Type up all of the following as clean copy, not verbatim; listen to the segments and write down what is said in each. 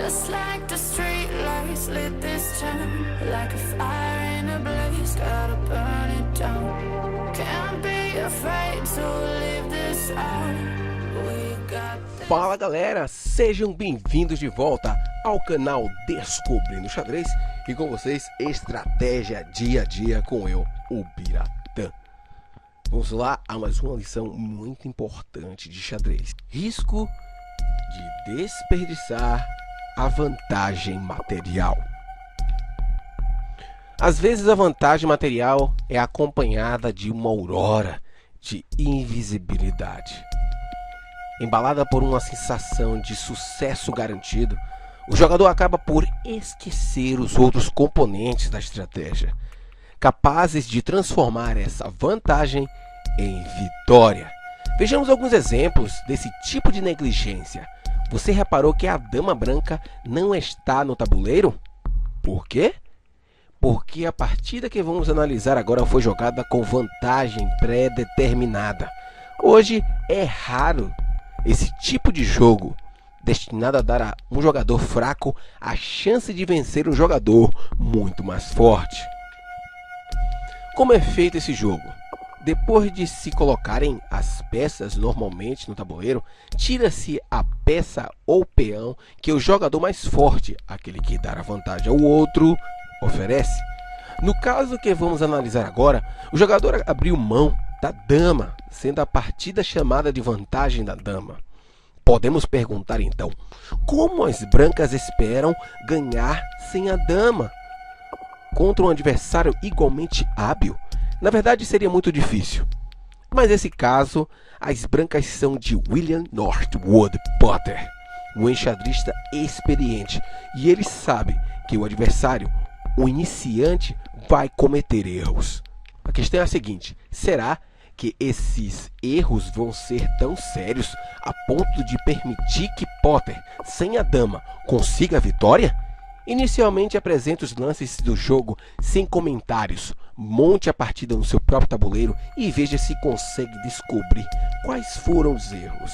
Just like the street lights lit this town, like a fire in a blaze, gotta burn it down. Can't be afraid to leave this out. We got this. Fala galera, sejam bem-vindos de volta ao canal Descobrindo Xadrez e com vocês Estratégia Dia a Dia com eu, o Biratã. Vamos lá a mais uma lição muito importante de xadrez. Risco de desperdiçar a vantagem material. Às vezes a vantagem material é acompanhada de uma aurora de invisibilidade. Embalada por uma sensação de sucesso garantido, o jogador acaba por esquecer os outros componentes da estratégia, capazes de transformar essa vantagem em vitória. Vejamos alguns exemplos desse tipo de negligência. Você reparou que a dama branca não está no tabuleiro? Por quê? Porque a partida que vamos analisar agora foi jogada com vantagem pré-determinada. Hoje é raro esse tipo de jogo, destinado a dar a um jogador fraco a chance de vencer um jogador muito mais forte. Como é feito esse jogo? Depois de se colocarem as peças normalmente no tabuleiro, tira-se a peça ou peão que o jogador mais forte, aquele que dá a vantagem ao outro, oferece. No caso que vamos analisar agora, o jogador abriu mão da dama, sendo a partida chamada de vantagem da dama. Podemos perguntar então, como as brancas esperam ganhar sem a dama contra um adversário igualmente hábil? Na verdade seria muito difícil, mas nesse caso as brancas são de William Northwood Potter, um enxadrista experiente, e ele sabe que o adversário, o iniciante, vai cometer erros. A questão é a seguinte: será que esses erros vão ser tão sérios a ponto de permitir que Potter, sem a dama, consiga a vitória? Inicialmente apresente os lances do jogo sem comentários, monte a partida no seu próprio tabuleiro e veja se consegue descobrir quais foram os erros.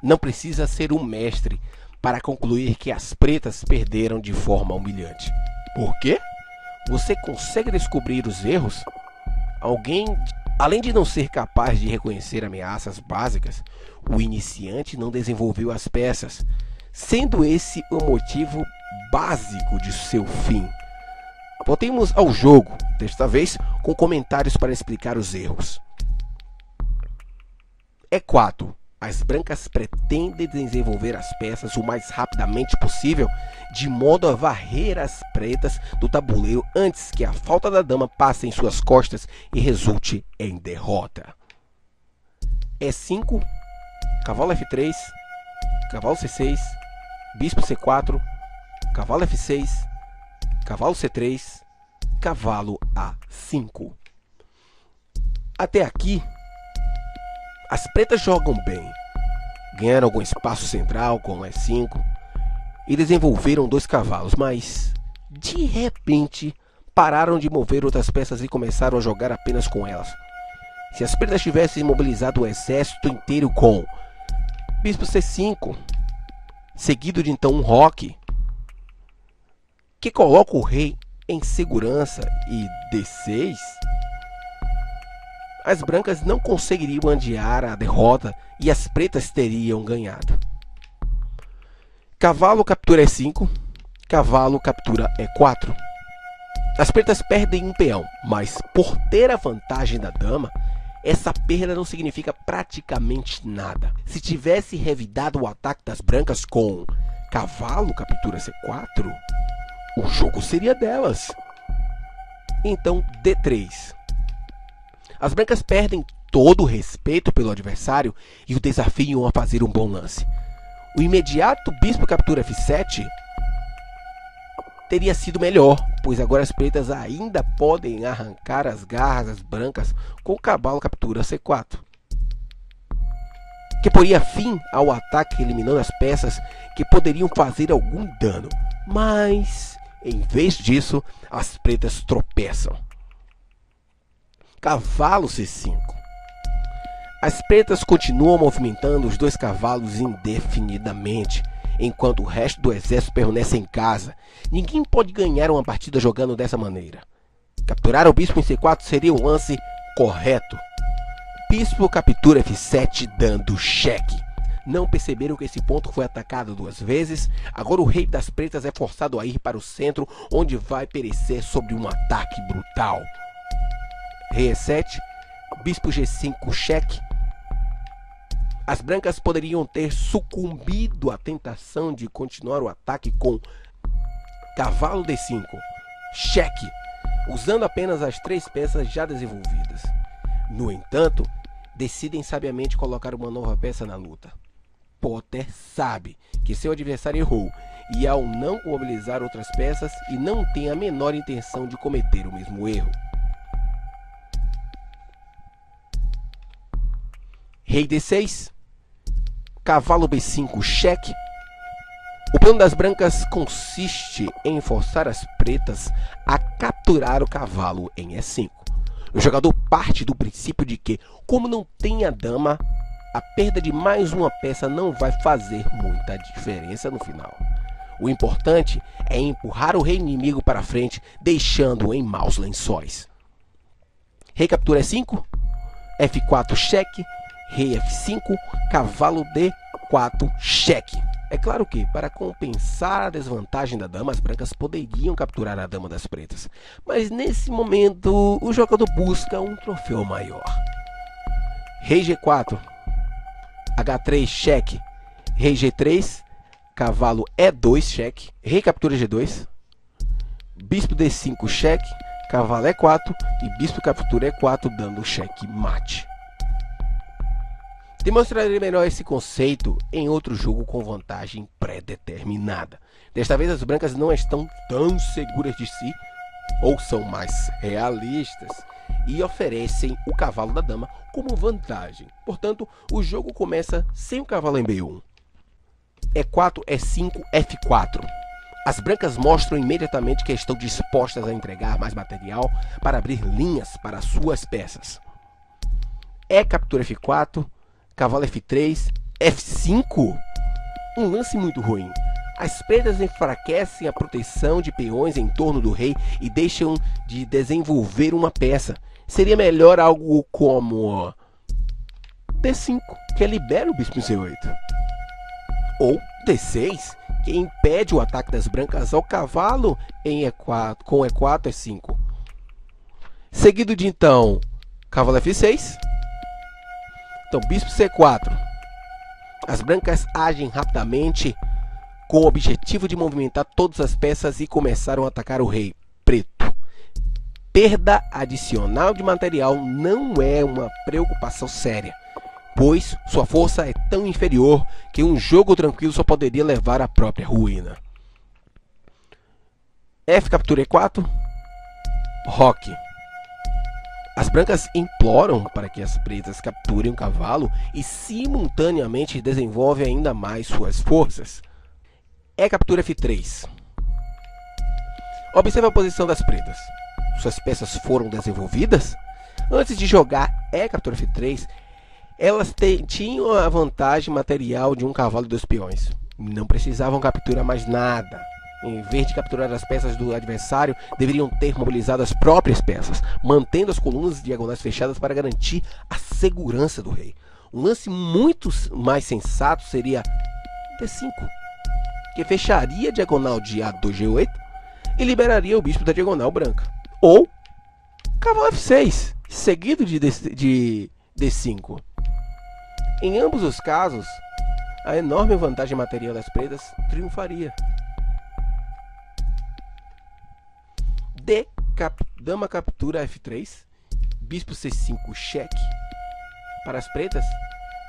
Não precisa ser um mestre para concluir que as pretas perderam de forma humilhante. Por quê? Você consegue descobrir os erros? Alguém, além de não ser capaz de reconhecer ameaças básicas, o iniciante não desenvolveu as peças, sendo esse o motivo básico de seu fim. Voltemos ao jogo, desta vez com comentários para explicar os erros. E4. As brancas pretendem desenvolver as peças o mais rapidamente possível, de modo a varrer as pretas do tabuleiro antes que a falta da dama passe em suas costas e resulte em derrota. E5, cavalo F3, cavalo C6, bispo C4, cavalo F6, cavalo C3, cavalo A5. Até aqui, as pretas jogam bem, ganharam algum espaço central com E5 e desenvolveram 2 cavalos, mas de repente pararam de mover outras peças e começaram a jogar apenas com elas. Se as pretas tivessem mobilizado o exército inteiro com bispo C5, seguido de então um roque, que coloca o rei em segurança, e D6, as brancas não conseguiriam adiar a derrota e as pretas teriam ganhado. Cavalo captura E5, cavalo captura E4. As pretas perdem um peão, mas por ter a vantagem da dama, essa perda não significa praticamente nada. Se tivesse revidado o ataque das brancas com cavalo captura C4, o jogo seria delas. Então D3. As brancas perdem todo o respeito pelo adversário e o desafiam a fazer um bom lance. O imediato bispo captura F7 teria sido melhor, pois agora as pretas ainda podem arrancar as garras das brancas com o cavalo captura C4, que poria fim ao ataque eliminando as peças que poderiam fazer algum dano. Mas, em vez disso, as pretas tropeçam. Cavalo C5. As pretas continuam movimentando os dois cavalos indefinidamente, enquanto o resto do exército permanece em casa. Ninguém pode ganhar uma partida jogando dessa maneira. Capturar o bispo em C4 seria o lance correto. Bispo captura F7 dando cheque. Não perceberam que esse ponto foi atacado 2 vezes? Agora o rei das pretas é forçado a ir para o centro, onde vai perecer sob um ataque brutal. Rei E7, bispo G5 cheque. As brancas poderiam ter sucumbido à tentação de continuar o ataque com cavalo D5, cheque, usando apenas as 3 peças já desenvolvidas. No entanto, decidem sabiamente colocar uma nova peça na luta. Potter sabe que seu adversário errou e ao não mobilizar outras peças e não tem a menor intenção de cometer o mesmo erro. Rei D6, cavalo B5 cheque. O plano das brancas consiste em forçar as pretas a capturar o cavalo em E5. O jogador parte do princípio de que, como não tem a dama, a perda de mais uma peça não vai fazer muita diferença no final. O importante é empurrar o rei inimigo para frente, deixando-o em maus lençóis. Rei captura E5, F4 cheque, rei F5, cavalo D4 cheque. É claro que, para compensar a desvantagem da dama, as brancas poderiam capturar a dama das pretas. Mas nesse momento, o jogador busca um troféu maior. Rei G4, H3 cheque, rei G3, cavalo E2 cheque, rei captura G2, bispo D5 cheque, cavalo E4 e bispo captura E4 dando cheque mate. Demonstrarei melhor esse conceito em outro jogo com vantagem pré-determinada. Desta vez as brancas não estão tão seguras de si, ou são mais realistas, e oferecem o cavalo da dama como vantagem. Portanto, o jogo começa sem o cavalo em B1. E4, E5, F4. As brancas mostram imediatamente que estão dispostas a entregar mais material para abrir linhas para suas peças. E captura F4, cavalo F3, F5. Um lance muito ruim. As pretas enfraquecem a proteção de peões em torno do rei e deixam de desenvolver uma peça. Seria melhor algo como D5, que libera o bispo em C8. Ou D6, que impede o ataque das brancas ao cavalo em E4, com E4, E5. Seguido de então, cavalo F6. Então, bispo C4. As brancas agem rapidamente com o objetivo de movimentar todas as peças e começaram a atacar o rei preto. Perda adicional de material não é uma preocupação séria, pois sua força é tão inferior que um jogo tranquilo só poderia levar à própria ruína. F captura E4. Roque. As brancas imploram para que as pretas capturem o cavalo e simultaneamente desenvolvem ainda mais suas forças. E captura F3. Observe a posição das pretas. Suas peças foram desenvolvidas? Antes de jogar E captura F3, elas tinham a vantagem material de um cavalo e 2 peões. Não precisavam capturar mais nada. Em vez de capturar as peças do adversário, deveriam ter mobilizado as próprias peças, mantendo as colunas diagonais fechadas para garantir a segurança do rei. Um lance muito mais sensato seria D5, que fecharia a diagonal de A2, G8 e liberaria o bispo da diagonal branca. Ou cavalo F6, seguido de D5. Em ambos os casos, a enorme vantagem material das pretas triunfaria. Dama captura F3, bispo C5 cheque. Para as pretas,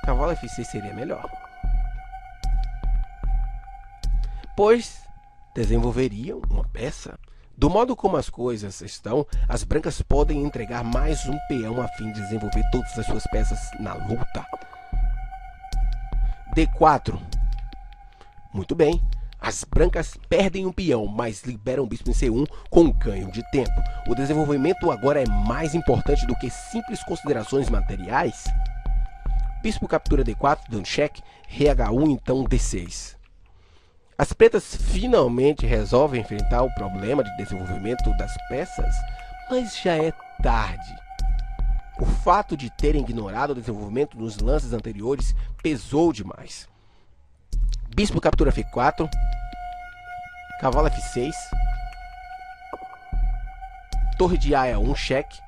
cavalo F6 seria melhor, pois desenvolveriam uma peça. Do modo como as coisas estão, as brancas podem entregar mais um peão a fim de desenvolver todas as suas peças na luta. D4. Muito bem. As brancas perdem um peão, mas liberam o bispo em C1 com ganho de tempo. O desenvolvimento agora é mais importante do que simples considerações materiais. Bispo captura D4, dando cheque. Rei H1, então D6. As pretas finalmente resolvem enfrentar o problema de desenvolvimento das peças, mas já é tarde. O fato de terem ignorado o desenvolvimento nos lances anteriores pesou demais. Bispo captura F4, cavalo F6, torre de A1 cheque.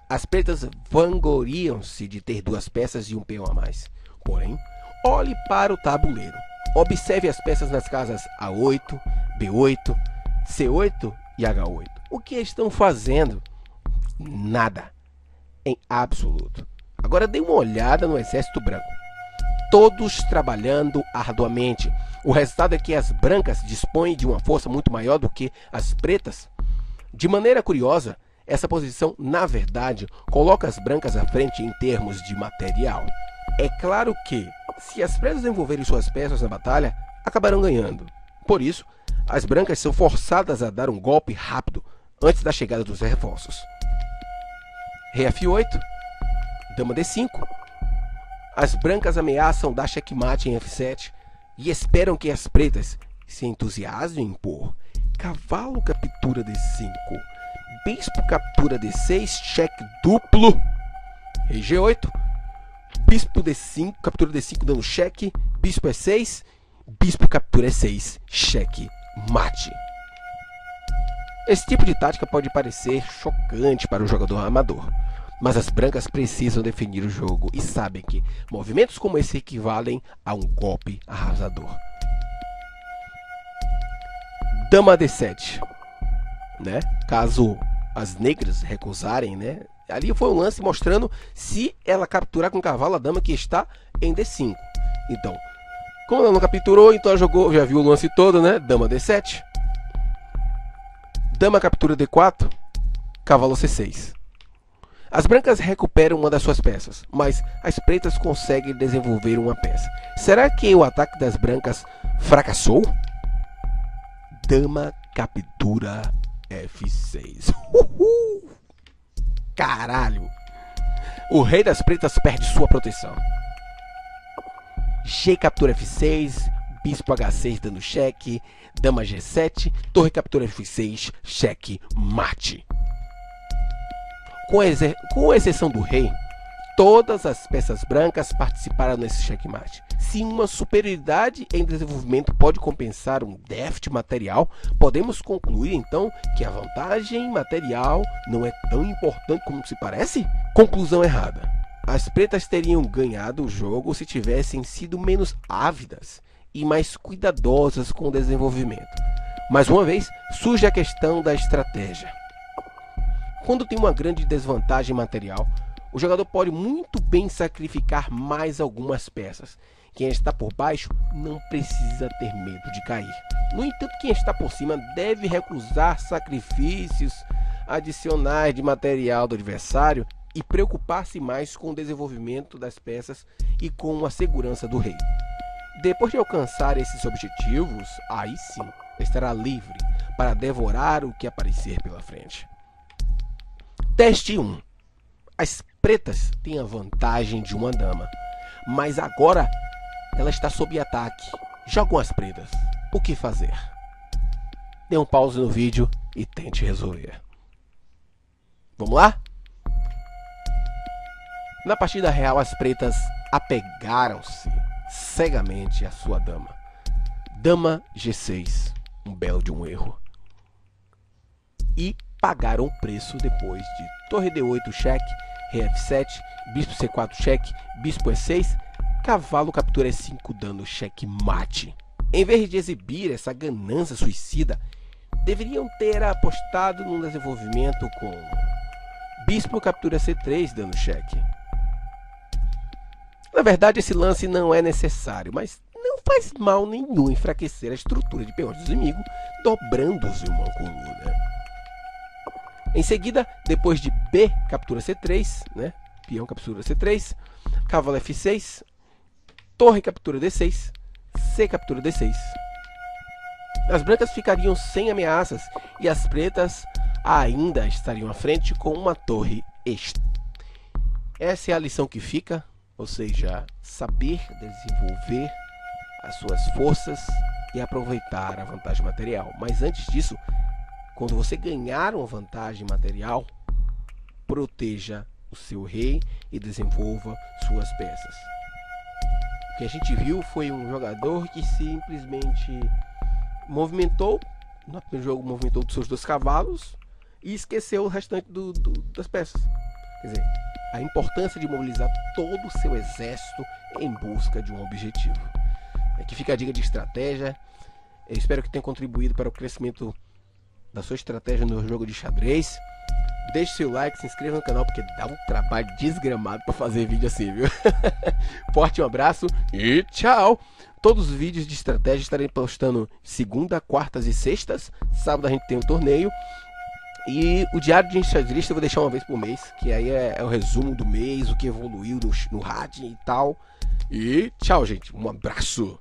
As pretas vangloriam-se de ter duas peças e um peão a mais. Porém, olhe para o tabuleiro. Observe as peças nas casas A8, B8, C8 e H8. O que estão fazendo? Nada. Em absoluto. Agora dê uma olhada no exército branco. Todos trabalhando arduamente. O resultado é que as brancas dispõem de uma força muito maior do que as pretas. De maneira curiosa, essa posição, na verdade, coloca as brancas à frente em termos de material. É claro que, se as pretas desenvolverem suas peças na batalha, acabarão ganhando. Por isso, as brancas são forçadas a dar um golpe rápido antes da chegada dos reforços. Rei F8, dama D5. As brancas ameaçam dar checkmate em F7 e esperam que as pretas se entusiasmem em impor. Cavalo captura D5. Bispo captura D6, cheque duplo. Rei G8. Bispo D5, captura D5 dando cheque. Bispo E6. Bispo captura E6, cheque mate. Esse tipo de tática pode parecer chocante para o jogador amador, mas as brancas precisam definir o jogo e sabem que movimentos como esse equivalem a um golpe arrasador. Dama D7, né? Caso as negras recusarem, né? Ali foi um lance mostrando se ela capturar com o cavalo a dama que está em D5. Então, como ela não capturou, então ela jogou, já viu o lance todo, né? Dama D7. Dama captura D4, cavalo C6. As brancas recuperam uma das suas peças, mas as pretas conseguem desenvolver uma peça. Será que o ataque das brancas fracassou? Dama captura F6. Uhul! Caralho! O rei das pretas perde sua proteção. G captura F6, bispo H6 dando cheque, dama G7, torre captura F6, cheque mate. Com exceção do rei, todas as peças brancas participaram nesse checkmate. Se uma superioridade em desenvolvimento pode compensar um déficit material, podemos concluir então que a vantagem material não é tão importante como se parece? Conclusão errada. As pretas teriam ganhado o jogo se tivessem sido menos ávidas e mais cuidadosas com o desenvolvimento. Mais uma vez, surge a questão da estratégia. Quando tem uma grande desvantagem material, o jogador pode muito bem sacrificar mais algumas peças. Quem está por baixo não precisa ter medo de cair. No entanto, quem está por cima deve recusar sacrifícios adicionais de material do adversário e preocupar-se mais com o desenvolvimento das peças e com a segurança do rei. Depois de alcançar esses objetivos, aí sim, estará livre para devorar o que aparecer pela frente. Teste 1. As pretas têm a vantagem de uma dama, mas agora ela está sob ataque. Jogam as pretas. O que fazer? Dê um pause no vídeo e tente resolver. Vamos lá? Na partida real, as pretas apegaram-se cegamente à sua dama. Dama G6. Um belo de um erro. e pagaram o preço depois de torre D8 cheque, rei F7, bispo C4 cheque, bispo E6, cavalo captura E5 dando cheque mate. Em vez de exibir essa ganância suicida, deveriam ter apostado num desenvolvimento com bispo captura C3 dando cheque. Na verdade, esse lance não é necessário, mas não faz mal nenhum enfraquecer a estrutura de peões do inimigo, dobrando-os em uma coluna. Em seguida, depois de B captura C3, né? Peão captura C3, cavalo F6, torre captura D6, C captura D6. As brancas ficariam sem ameaças e as pretas ainda estariam à frente com uma torre extra. Essa é a lição que fica, ou seja, saber desenvolver as suas forças e aproveitar a vantagem material. Mas antes disso, quando você ganhar uma vantagem material, proteja o seu rei e desenvolva suas peças. O que a gente viu foi um jogador que simplesmente movimentou, no primeiro jogo movimentou dos seus 2 cavalos e esqueceu o restante das peças. Quer dizer, a importância de mobilizar todo o seu exército em busca de um objetivo. Aqui fica a dica de estratégia. Eu espero que tenha contribuído para o crescimento da sua estratégia no jogo de xadrez. Deixe seu like, se inscreva no canal, porque dá um trabalho desgramado para fazer vídeo assim, viu? Forte um abraço e tchau! Todos os vídeos de estratégia estarei postando segunda, quartas e sextas. Sábado a gente tem um torneio. E o diário de xadrez eu vou deixar uma vez por mês, que aí é o resumo do mês, o que evoluiu no RAD e tal. E tchau, gente. Um abraço!